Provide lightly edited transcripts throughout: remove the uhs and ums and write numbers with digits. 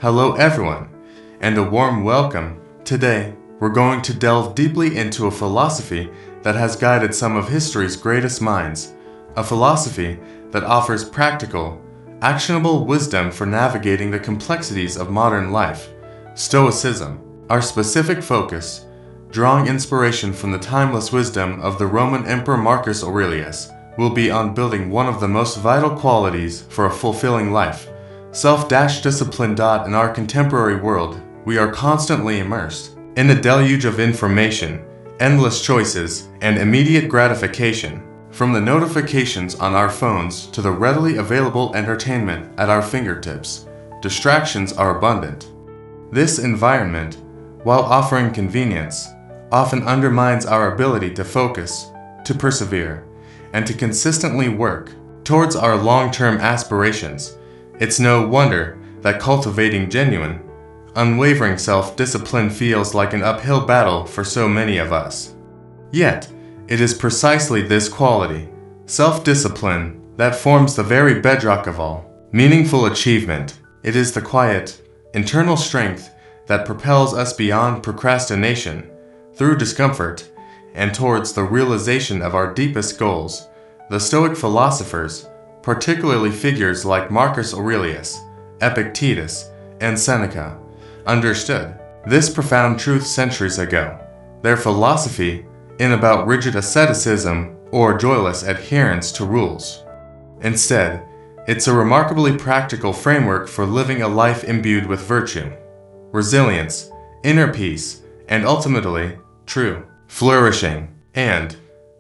Hello everyone, and a warm welcome. Today, we're going to delve deeply into a philosophy that has guided some of history's greatest minds, a philosophy that offers practical, actionable wisdom for navigating the complexities of modern life, Stoicism. Our specific focus, drawing inspiration from the timeless wisdom of the Roman Emperor Marcus Aurelius, will be on building one of the most vital qualities for a fulfilling life, self-discipline. In our contemporary world, we are constantly immersed in a deluge of information, endless choices, and immediate gratification. From the notifications on our phones to the readily available entertainment at our fingertips, distractions are abundant. This environment, while offering convenience, often undermines our ability to focus, to persevere, and to consistently work towards our long-term aspirations. It's no wonder that cultivating genuine, unwavering self-discipline feels like an uphill battle for so many of us. Yet, it is precisely this quality, self-discipline, that forms the very bedrock of all meaningful achievement. It is the quiet, internal strength that propels us beyond procrastination, through discomfort, and towards the realization of our deepest goals. The Stoic philosophers, particularly figures like Marcus Aurelius, Epictetus, and Seneca, understood this profound truth centuries ago. Their philosophy isn't about rigid asceticism or joyless adherence to rules. Instead, it's a remarkably practical framework for living a life imbued with virtue, resilience, inner peace, and ultimately, true flourishing. And,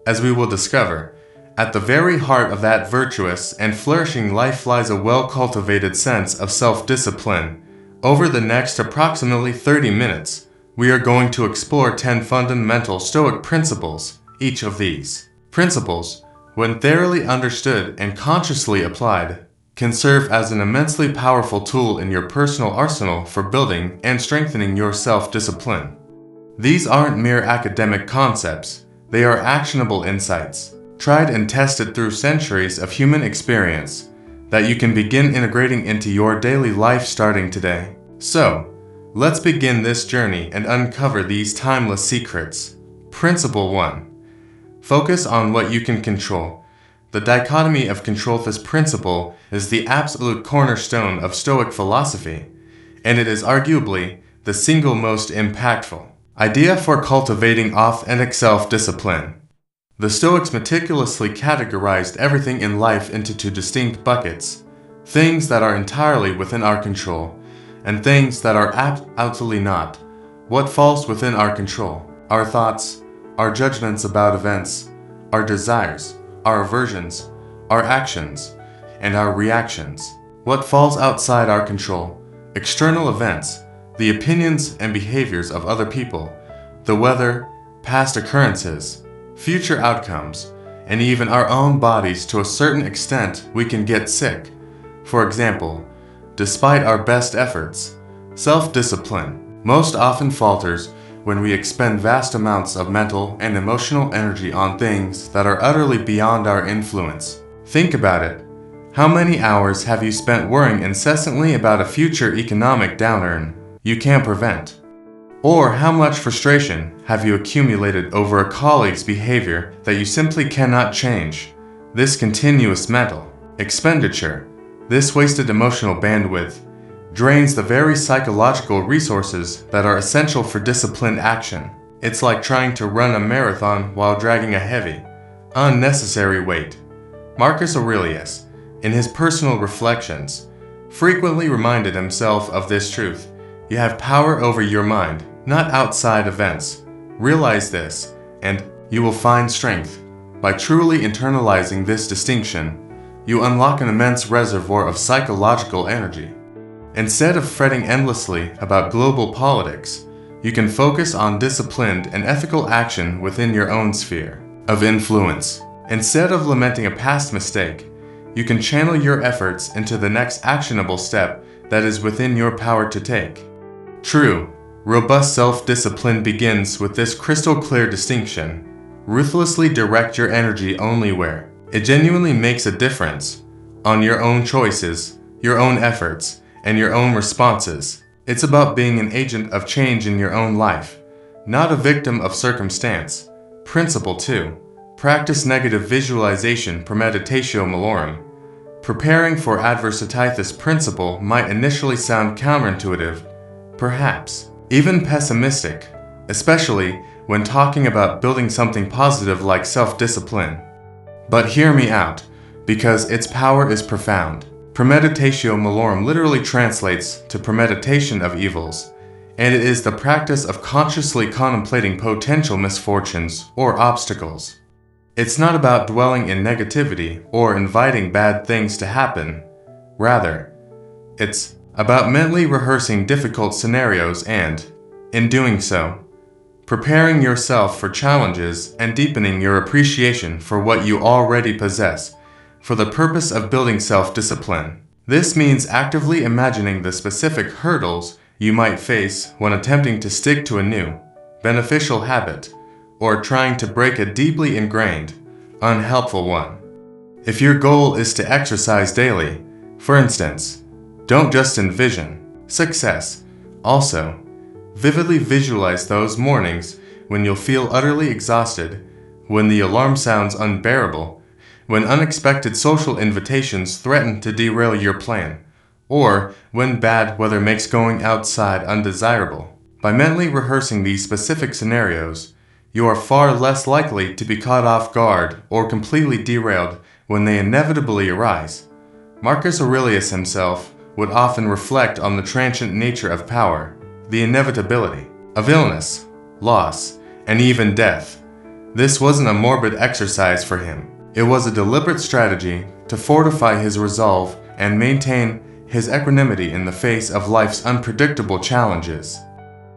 as we will discover, at the very heart of that virtuous and flourishing life lies a well-cultivated sense of self-discipline. Over the next approximately 30 minutes, we are going to explore 10 fundamental Stoic principles. Each of these principles, when thoroughly understood and consciously applied, can serve as an immensely powerful tool in your personal arsenal for building and strengthening your self-discipline. These aren't mere academic concepts, they are actionable insights, tried and tested through centuries of human experience, that you can begin integrating into your daily life starting today. So, let's begin this journey and uncover these timeless secrets. Principle 1. Focus on what you can control. The dichotomy of control. This principle is the absolute cornerstone of Stoic philosophy, and it is arguably the single most impactful idea for cultivating authentic self-discipline. The Stoics meticulously categorized everything in life into two distinct buckets: things that are entirely within our control, and things that are absolutely not. What falls within our control? Our thoughts, our judgments about events, our desires, our aversions, our actions, and our reactions. What falls outside our control? External events, the opinions and behaviors of other people, the weather, past occurrences, future outcomes, and even our own bodies. To a certain extent, we can get sick. For example, despite our best efforts, self-discipline most often falters when we expend vast amounts of mental and emotional energy on things that are utterly beyond our influence. Think about it. How many hours have you spent worrying incessantly about a future economic downturn you can't prevent? Or how much frustration have you accumulated over a colleague's behavior that you simply cannot change? This continuous mental expenditure, this wasted emotional bandwidth, drains the very psychological resources that are essential for disciplined action. It's like trying to run a marathon while dragging a heavy, unnecessary weight. Marcus Aurelius, in his personal reflections, frequently reminded himself of this truth. You have power over your mind, not outside events. Realize this, and you will find strength. By truly internalizing this distinction, you unlock an immense reservoir of psychological energy. Instead of fretting endlessly about global politics, you can focus on disciplined and ethical action within your own sphere of influence. Instead of lamenting a past mistake, you can channel your efforts into the next actionable step that is within your power to take. True, robust self-discipline begins with this crystal clear distinction. Ruthlessly direct your energy only where it genuinely makes a difference, on your own choices, your own efforts, and your own responses. It's about being an agent of change in your own life, not a victim of circumstance. Principle 2. Practice negative visualization premeditatio malorum. Preparing for adversity. This principle might initially sound counterintuitive, perhaps even pessimistic, especially when talking about building something positive like self-discipline. But hear me out, because its power is profound. Premeditatio malorum literally translates to premeditation of evils, and it is the practice of consciously contemplating potential misfortunes or obstacles. It's not about dwelling in negativity or inviting bad things to happen. Rather, it's about mentally rehearsing difficult scenarios and, in doing so, preparing yourself for challenges and deepening your appreciation for what you already possess for the purpose of building self-discipline. This means actively imagining the specific hurdles you might face when attempting to stick to a new, beneficial habit, or trying to break a deeply ingrained, unhelpful one. If your goal is to exercise daily, for instance, don't just envision success. Also, vividly visualize those mornings when you'll feel utterly exhausted, when the alarm sounds unbearable, when unexpected social invitations threaten to derail your plan, or when bad weather makes going outside undesirable. By mentally rehearsing these specific scenarios, you are far less likely to be caught off guard or completely derailed when they inevitably arise. Marcus Aurelius himself would often reflect on the transient nature of power, the inevitability of illness, loss, and even death. This wasn't a morbid exercise for him. It was a deliberate strategy to fortify his resolve and maintain his equanimity in the face of life's unpredictable challenges.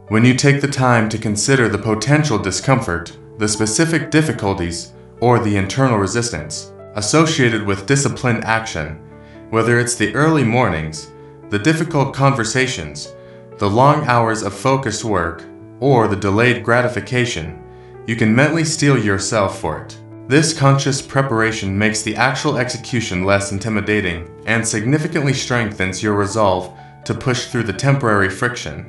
When you take the time to consider the potential discomfort, the specific difficulties, or the internal resistance associated with disciplined action, whether it's the early mornings, the difficult conversations, the long hours of focused work, or the delayed gratification, you can mentally steel yourself for it. This conscious preparation makes the actual execution less intimidating and significantly strengthens your resolve to push through the temporary friction.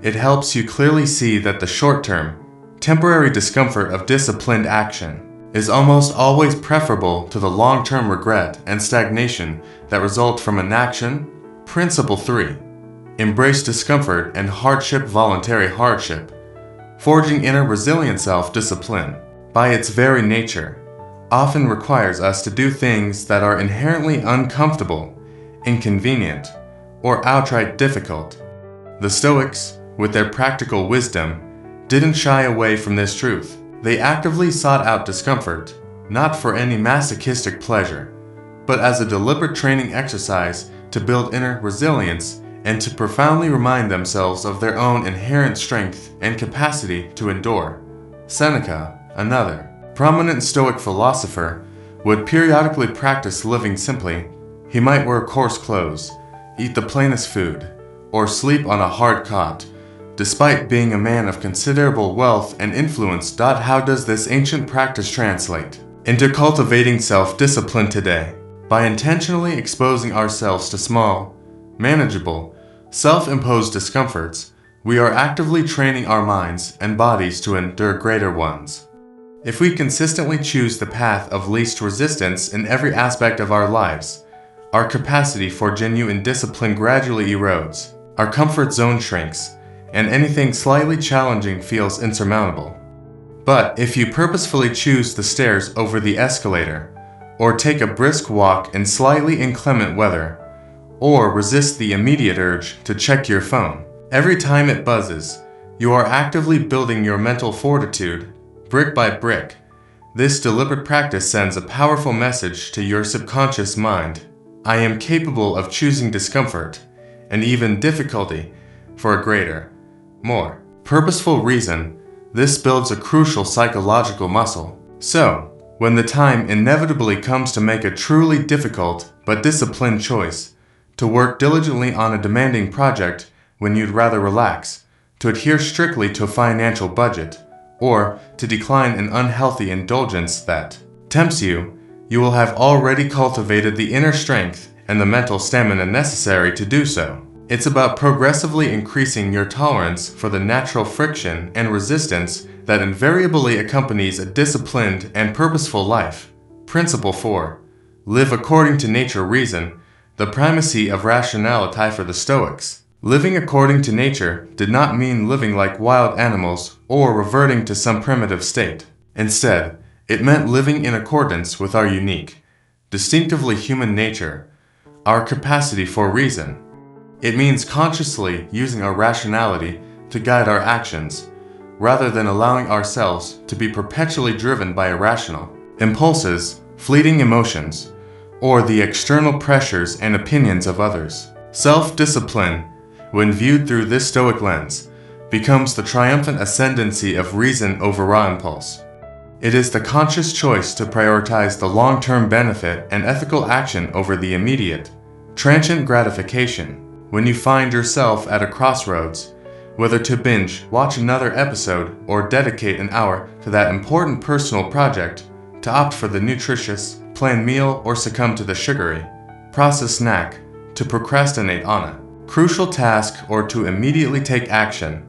It helps you clearly see that the short-term, temporary discomfort of disciplined action is almost always preferable to the long-term regret and stagnation that result from inaction. Principle 3. Embrace discomfort and hardship. Voluntary hardship. Forging inner resilient self-discipline, by its very nature, often requires us to do things that are inherently uncomfortable, inconvenient, or outright difficult. The Stoics, with their practical wisdom, didn't shy away from this truth. They actively sought out discomfort, not for any masochistic pleasure, but as a deliberate training exercise to build inner resilience and to profoundly remind themselves of their own inherent strength and capacity to endure. Seneca, another prominent Stoic philosopher, would periodically practice living simply. He might wear coarse clothes, eat the plainest food, or sleep on a hard cot, despite being a man of considerable wealth and influence. How does this ancient practice translate into cultivating self-discipline today? By intentionally exposing ourselves to small, manageable, self-imposed discomforts, we are actively training our minds and bodies to endure greater ones. If we consistently choose the path of least resistance in every aspect of our lives, our capacity for genuine discipline gradually erodes, our comfort zone shrinks, and anything slightly challenging feels insurmountable. But if you purposefully choose the stairs over the escalator, or take a brisk walk in slightly inclement weather, or resist the immediate urge to check your phone, every time it buzzes, you are actively building your mental fortitude, brick by brick. This deliberate practice sends a powerful message to your subconscious mind. I am capable of choosing discomfort, and even difficulty, for a greater, more purposeful reason. This builds a crucial psychological muscle. So, when the time inevitably comes to make a truly difficult but disciplined choice, to work diligently on a demanding project when you'd rather relax, to adhere strictly to a financial budget, or to decline an unhealthy indulgence that tempts you, you will have already cultivated the inner strength and the mental stamina necessary to do so. It's about progressively increasing your tolerance for the natural friction and resistance that invariably accompanies a disciplined and purposeful life. Principle 4. Live according to nature reason, the primacy of rationality for the Stoics. Living according to nature did not mean living like wild animals or reverting to some primitive state. Instead, it meant living in accordance with our unique, distinctively human nature, our capacity for reason. It means consciously using our rationality to guide our actions, rather than allowing ourselves to be perpetually driven by irrational impulses, fleeting emotions, or the external pressures and opinions of others. Self-discipline, when viewed through this Stoic lens, becomes the triumphant ascendancy of reason over raw impulse. It is the conscious choice to prioritize the long-term benefit and ethical action over the immediate, transient gratification. When you find yourself at a crossroads, whether to binge, watch another episode, or dedicate an hour to that important personal project, to opt for the nutritious, planned meal or succumb to the sugary, processed snack, to procrastinate on a crucial task or to immediately take action,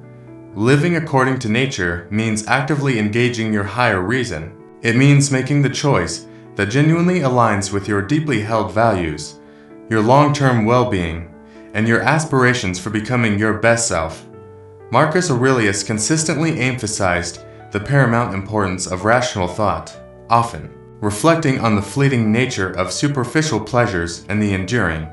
living according to nature means actively engaging your higher reason. It means making the choice that genuinely aligns with your deeply held values, your long-term well-being, and your aspirations for becoming your best self. Marcus Aurelius consistently emphasized the paramount importance of rational thought, often reflecting on the fleeting nature of superficial pleasures and the enduring,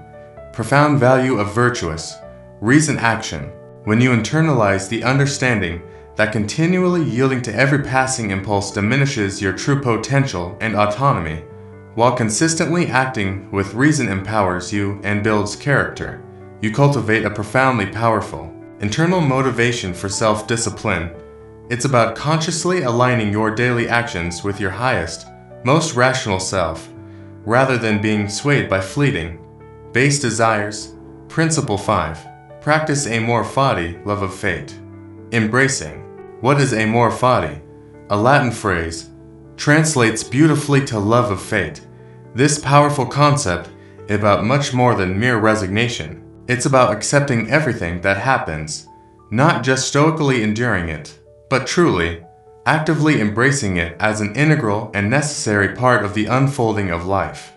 profound value of virtuous, reasoned action. When you internalize the understanding that continually yielding to every passing impulse diminishes your true potential and autonomy, while consistently acting with reason empowers you and builds character, you cultivate a profoundly powerful internal motivation for self-discipline. It's about consciously aligning your daily actions with your highest, most rational self, rather than being swayed by fleeting, base desires. Principle 5. Practice amor fati, love of fate. Embracing. What is amor fati? A Latin phrase, translates beautifully to love of fate. This powerful concept is about much more than mere resignation. It's about accepting everything that happens, not just stoically enduring it, but truly, actively embracing it as an integral and necessary part of the unfolding of life.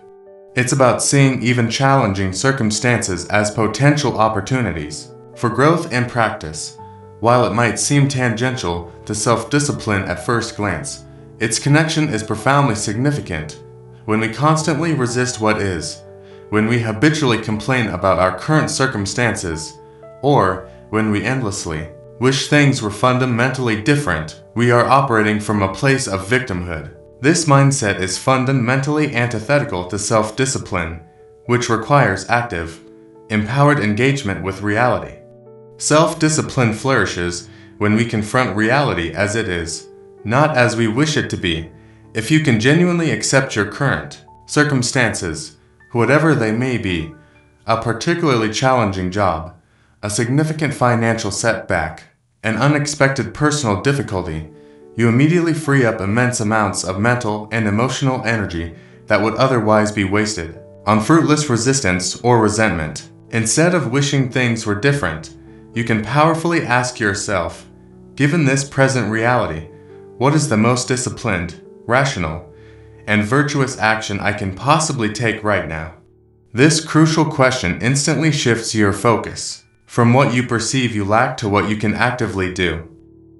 It's about seeing even challenging circumstances as potential opportunities for growth and practice. While it might seem tangential to self-discipline at first glance, its connection is profoundly significant. When we constantly resist what is, when we habitually complain about our current circumstances, or when we endlessly wish things were fundamentally different, we are operating from a place of victimhood. This mindset is fundamentally antithetical to self-discipline, which requires active, empowered engagement with reality. Self-discipline flourishes when we confront reality as it is, not as we wish it to be. If you can genuinely accept your current circumstances, whatever they may be, a particularly challenging job, a significant financial setback, an unexpected personal difficulty, you immediately free up immense amounts of mental and emotional energy that would otherwise be wasted on fruitless resistance or resentment. Instead of wishing things were different, you can powerfully ask yourself, given this present reality, what is the most disciplined, rational, and virtuous action I can possibly take right now? This crucial question instantly shifts your focus from what you perceive you lack to what you can actively do.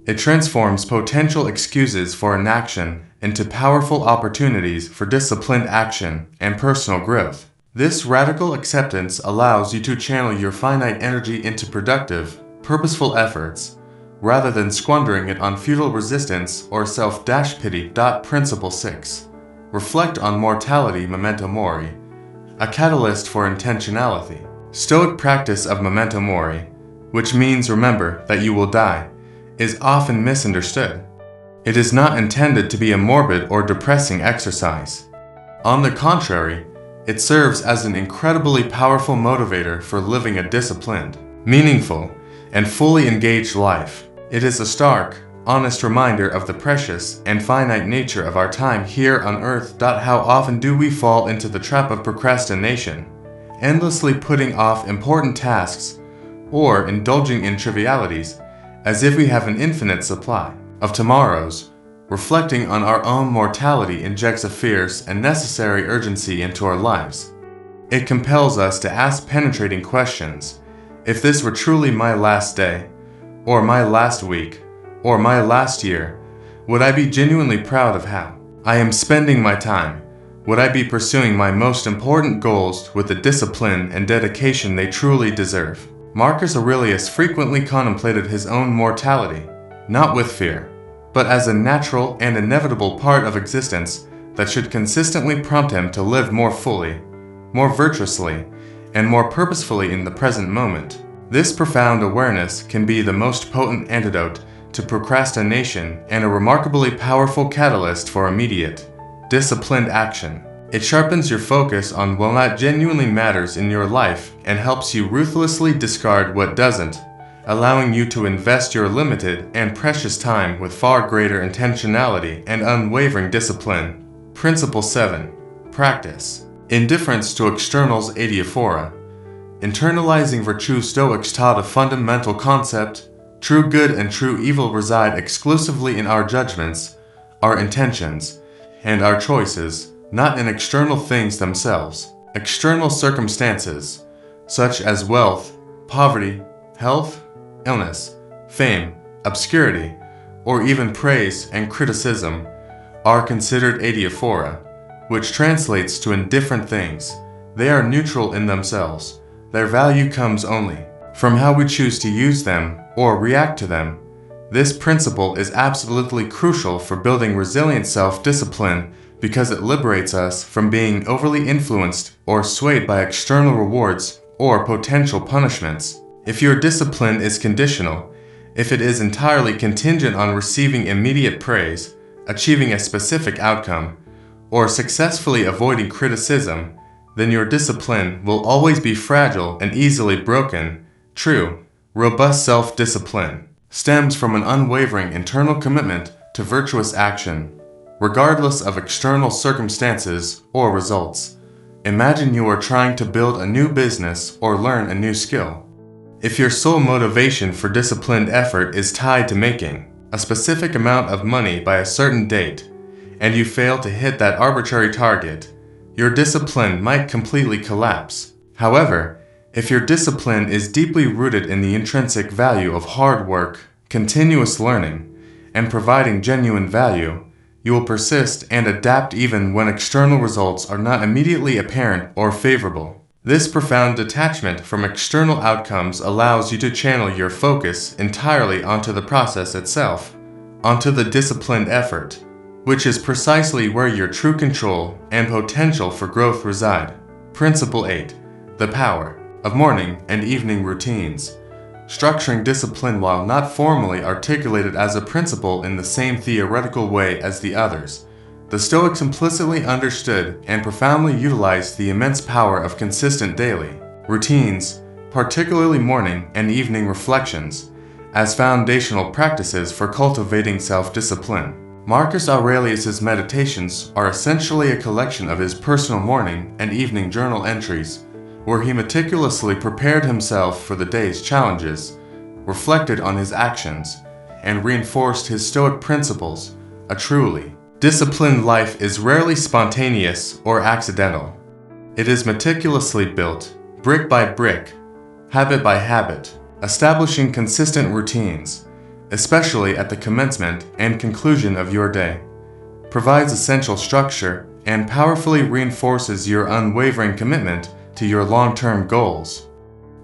It transforms potential excuses for inaction into powerful opportunities for disciplined action and personal growth. This radical acceptance allows you to channel your finite energy into productive, purposeful efforts, rather than squandering it on futile resistance or self-pity. Principle 6. Reflect on mortality, memento mori, a catalyst for intentionality. Stoic practice of memento mori, which means remember that you will die, is often misunderstood. It is not intended to be a morbid or depressing exercise. On the contrary, it serves as an incredibly powerful motivator for living a disciplined, meaningful, and fully engaged life. It is a stark, honest reminder of the precious and finite nature of our time here on earth. How often do we fall into the trap of procrastination, endlessly putting off important tasks or indulging in trivialities, as if we have an infinite supply of tomorrows. Reflecting on our own mortality injects a fierce and necessary urgency into our lives. It compels us to ask penetrating questions. If this were truly my last day, or my last week, or my last year, would I be genuinely proud of how I am spending my time? Would I be pursuing my most important goals with the discipline and dedication they truly deserve? Marcus Aurelius frequently contemplated his own mortality, not with fear, but as a natural and inevitable part of existence that should consistently prompt him to live more fully, more virtuously, and more purposefully in the present moment. This profound awareness can be the most potent antidote to procrastination and a remarkably powerful catalyst for immediate, disciplined action. It sharpens your focus on what genuinely matters in your life and helps you ruthlessly discard what doesn't, allowing you to invest your limited and precious time with far greater intentionality and unwavering discipline. Principle 7. Practice. Indifference to externals. Adiaphora. Internalizing virtue. Stoics taught a fundamental concept. True good and true evil reside exclusively in our judgments, our intentions, and our choices, not in external things themselves. External circumstances, such as wealth, poverty, health, illness, fame, obscurity, or even praise and criticism, are considered adiaphora, which translates to indifferent things. They are neutral in themselves. Their value comes only from how we choose to use them or react to them. This principle is absolutely crucial for building resilient self-discipline because it liberates us from being overly influenced or swayed by external rewards or potential punishments. If your discipline is conditional, if it is entirely contingent on receiving immediate praise, achieving a specific outcome, or successfully avoiding criticism, then your discipline will always be fragile and easily broken. True, robust self-discipline stems from an unwavering internal commitment to virtuous action, regardless of external circumstances or results. Imagine you are trying to build a new business or learn a new skill. If your sole motivation for disciplined effort is tied to making a specific amount of money by a certain date, and you fail to hit that arbitrary target, your discipline might completely collapse. However, if your discipline is deeply rooted in the intrinsic value of hard work, continuous learning, and providing genuine value, you will persist and adapt even when external results are not immediately apparent or favorable. This profound detachment from external outcomes allows you to channel your focus entirely onto the process itself, onto the disciplined effort, which is precisely where your true control and potential for growth reside. Principle 8. The power of morning and evening routines. Structuring discipline, while not formally articulated as a principle in the same theoretical way as the others, the Stoics implicitly understood and profoundly utilized the immense power of consistent daily routines, particularly morning and evening reflections, as foundational practices for cultivating self-discipline. Marcus Aurelius's meditations are essentially a collection of his personal morning and evening journal entries, where he meticulously prepared himself for the day's challenges, reflected on his actions, and reinforced his Stoic principles. A truly disciplined life is rarely spontaneous or accidental. It is meticulously built, brick by brick, habit by habit, establishing consistent routines, especially at the commencement and conclusion of your day, provides essential structure and powerfully reinforces your unwavering commitment to your long-term goals.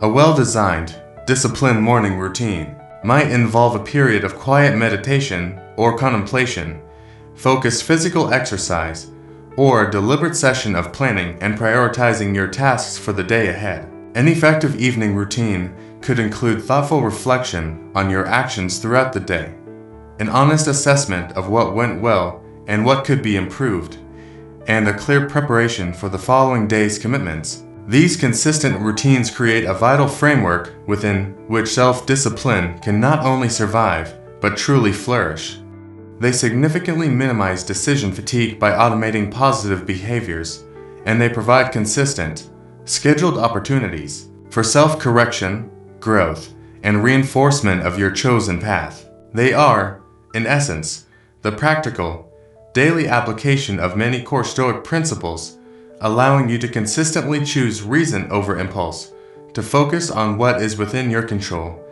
A well-designed, disciplined morning routine might involve a period of quiet meditation or contemplation, focused physical exercise, or a deliberate session of planning and prioritizing your tasks for the day ahead. An effective evening routine could include thoughtful reflection on your actions throughout the day, an honest assessment of what went well and what could be improved, and a clear preparation for the following day's commitments. These consistent routines create a vital framework within which self-discipline can not only survive, but truly flourish. They significantly minimize decision fatigue by automating positive behaviors, and they provide consistent, scheduled opportunities for self-correction, growth, and reinforcement of your chosen path. They are, in essence, the practical, daily application of many core Stoic principles, allowing you to consistently choose reason over impulse, to focus on what is within your control,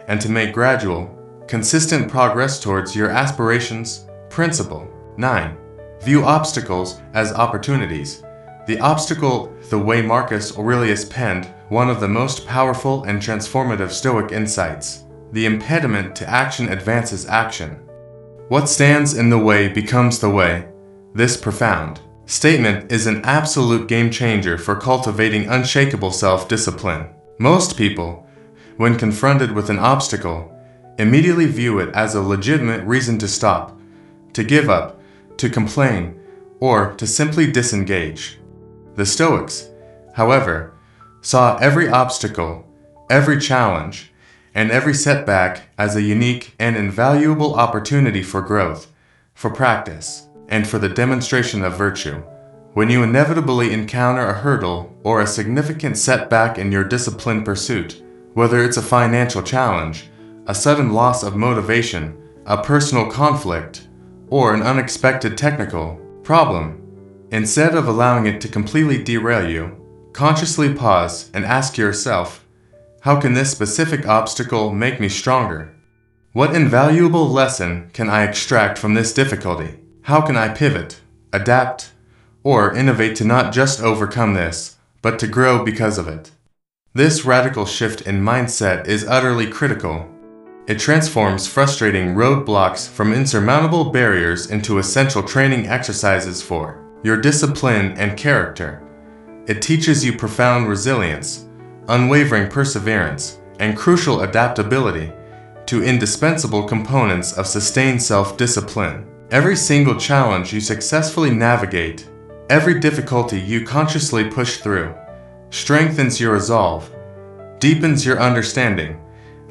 and to make gradual, consistent progress towards your aspirations. Principle 9. View obstacles as opportunities. The obstacle, the way Marcus Aurelius penned one of the most powerful and transformative Stoic insights. The impediment to action advances action. What stands in the way becomes the way. This profound statement is an absolute game changer for cultivating unshakable self-discipline. Most people, when confronted with an obstacle, immediately view it as a legitimate reason to stop, to give up, to complain, or to simply disengage. The Stoics, however, saw every obstacle, every challenge, and every setback as a unique and invaluable opportunity for growth, for practice, and for the demonstration of virtue. When you inevitably encounter a hurdle or a significant setback in your disciplined pursuit, whether it's a financial challenge, a sudden loss of motivation, a personal conflict, or an unexpected technical problem, instead of allowing it to completely derail you, consciously pause and ask yourself, how can this specific obstacle make me stronger? What invaluable lesson can I extract from this difficulty? How can I pivot, adapt, or innovate to not just overcome this, but to grow because of it? This radical shift in mindset is utterly critical. It transforms frustrating roadblocks from insurmountable barriers into essential training exercises for your discipline and character. It teaches you profound resilience, unwavering perseverance, and crucial adaptability to indispensable components of sustained self-discipline. Every single challenge you successfully navigate, every difficulty you consciously push through, strengthens your resolve, deepens your understanding,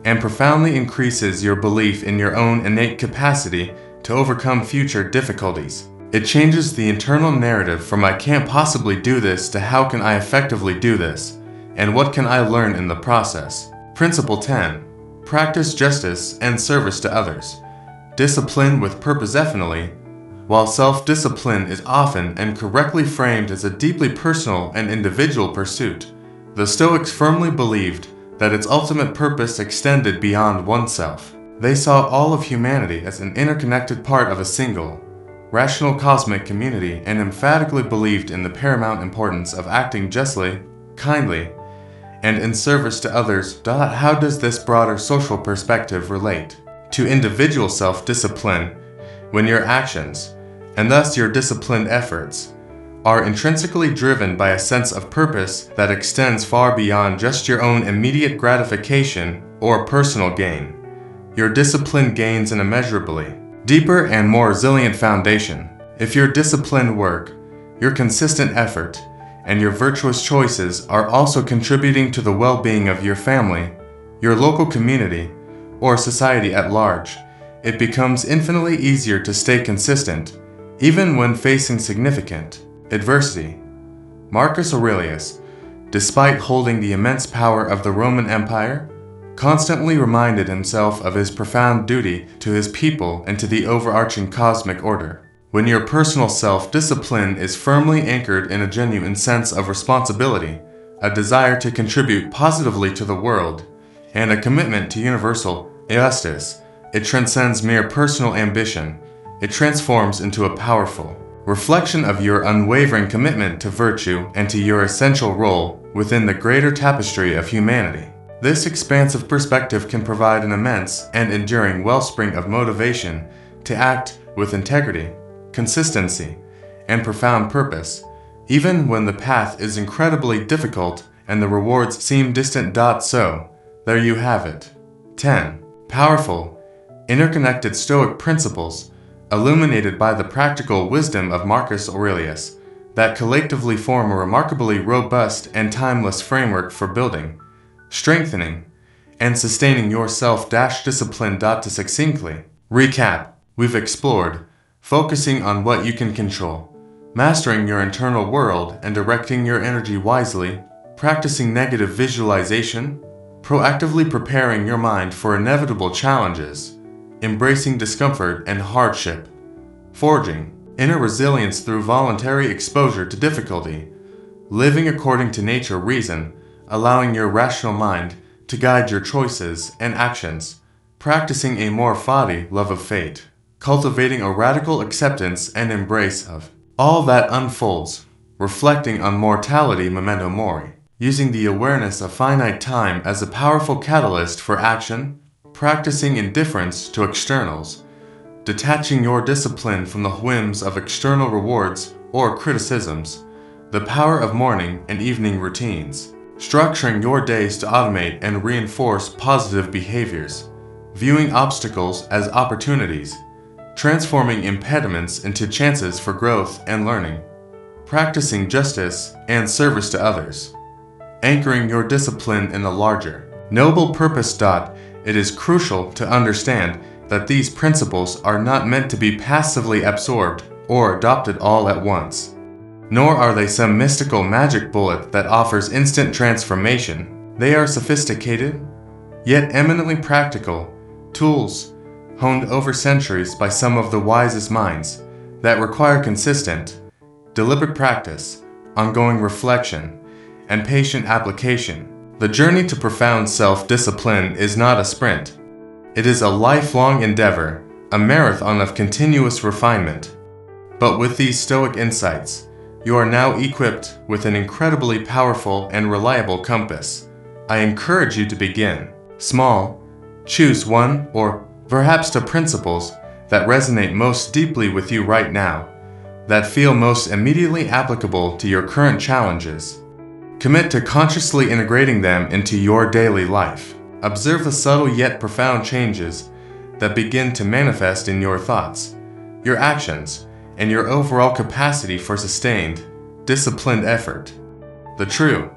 and profoundly increases your belief in your own innate capacity to overcome future difficulties. It changes the internal narrative from "I can't possibly do this" to "How can I effectively do this? And what can I learn in the process?" Principle 10. Practice justice and service to others. Discipline with purpose. Definitely, while self-discipline is often and correctly framed as a deeply personal and individual pursuit, the Stoics firmly believed that its ultimate purpose extended beyond oneself. They saw all of humanity as an interconnected part of a single, rational cosmic community, and emphatically believed in the paramount importance of acting justly, kindly, and in service to others. How does this broader social perspective relate to individual self-discipline when your actions, and thus your disciplined efforts, are intrinsically driven by a sense of purpose that extends far beyond just your own immediate gratification or personal gain? Your discipline gains an immeasurably deeper and more resilient foundation if your disciplined work, your consistent effort, and your virtuous choices are also contributing to the well-being of your family, your local community, or society at large. It becomes infinitely easier to stay consistent, even when facing significant adversity. Marcus Aurelius, despite holding the immense power of the Roman Empire, constantly reminded himself of his profound duty to his people and to the overarching cosmic order. When your personal self-discipline is firmly anchored in a genuine sense of responsibility, a desire to contribute positively to the world, and a commitment to universal justice, it transcends mere personal ambition. It transforms into a powerful reflection of your unwavering commitment to virtue and to your essential role within the greater tapestry of humanity. This expansive perspective can provide an immense and enduring wellspring of motivation to act with integrity, consistency, and profound purpose, even when the path is incredibly difficult and the rewards seem distant. So, there you have it. 10. Powerful, interconnected Stoic principles, illuminated by the practical wisdom of Marcus Aurelius, that collectively form a remarkably robust and timeless framework for building, strengthening, and sustaining your self-discipline. To succinctly recap, we've explored focusing on what you can control, mastering your internal world and directing your energy wisely, practicing negative visualization, proactively preparing your mind for inevitable challenges, embracing discomfort and hardship, forging inner resilience through voluntary exposure to difficulty, living according to nature reason, allowing your rational mind to guide your choices and actions, practicing a more fati love of fate, cultivating a radical acceptance and embrace of all that unfolds, reflecting on mortality memento mori, using the awareness of finite time as a powerful catalyst for action, practicing indifference to externals, detaching your discipline from the whims of external rewards or criticisms, the power of morning and evening routines, structuring your days to automate and reinforce positive behaviors, viewing obstacles as opportunities, transforming impediments into chances for growth and learning, practicing justice and service to others, anchoring your discipline in the larger, noble purpose. It is crucial to understand that these principles are not meant to be passively absorbed or adopted all at once, nor are they some mystical magic bullet that offers instant transformation. They are sophisticated, yet eminently practical, tools honed over centuries by some of the wisest minds that require consistent, deliberate practice, ongoing reflection, and patient application. The journey to profound self-discipline is not a sprint. It is a lifelong endeavor, a marathon of continuous refinement. But with these Stoic insights, you are now equipped with an incredibly powerful and reliable compass. I encourage you to begin small, choose one or perhaps the principles that resonate most deeply with you right now, that feel most immediately applicable to your current challenges. Commit to consciously integrating them into your daily life. Observe the subtle yet profound changes that begin to manifest in your thoughts, your actions, and your overall capacity for sustained, disciplined effort. The true,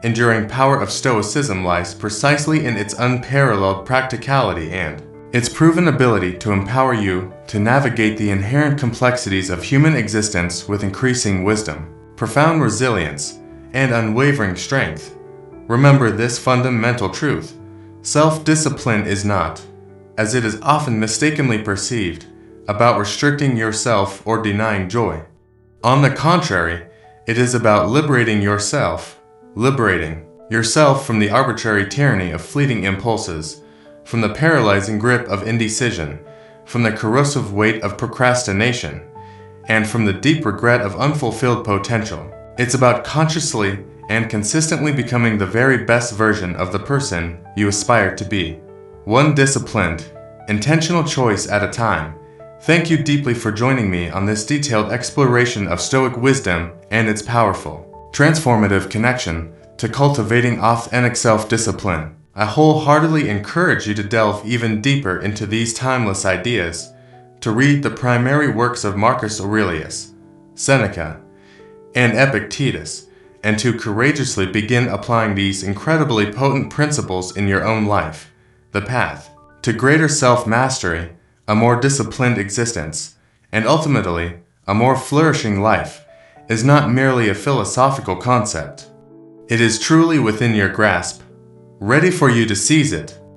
enduring power of Stoicism lies precisely in its unparalleled practicality and its proven ability to empower you to navigate the inherent complexities of human existence with increasing wisdom, profound resilience, and unwavering strength. Remember this fundamental truth: self-discipline is not, as it is often mistakenly perceived, about restricting yourself or denying joy. On the contrary, it is about liberating yourself from the arbitrary tyranny of fleeting impulses, from the paralyzing grip of indecision, from the corrosive weight of procrastination, and from the deep regret of unfulfilled potential. It's about consciously and consistently becoming the very best version of the person you aspire to be, one disciplined, intentional choice at a time. Thank you deeply for joining me on this detailed exploration of Stoic wisdom and its powerful, transformative connection to cultivating authentic self-discipline. I wholeheartedly encourage you to delve even deeper into these timeless ideas, to read the primary works of Marcus Aurelius, Seneca, and Epictetus, and to courageously begin applying these incredibly potent principles in your own life. The path to greater self-mastery, a more disciplined existence, and ultimately, a more flourishing life, is not merely a philosophical concept. It is truly within your grasp, ready for you to seize it.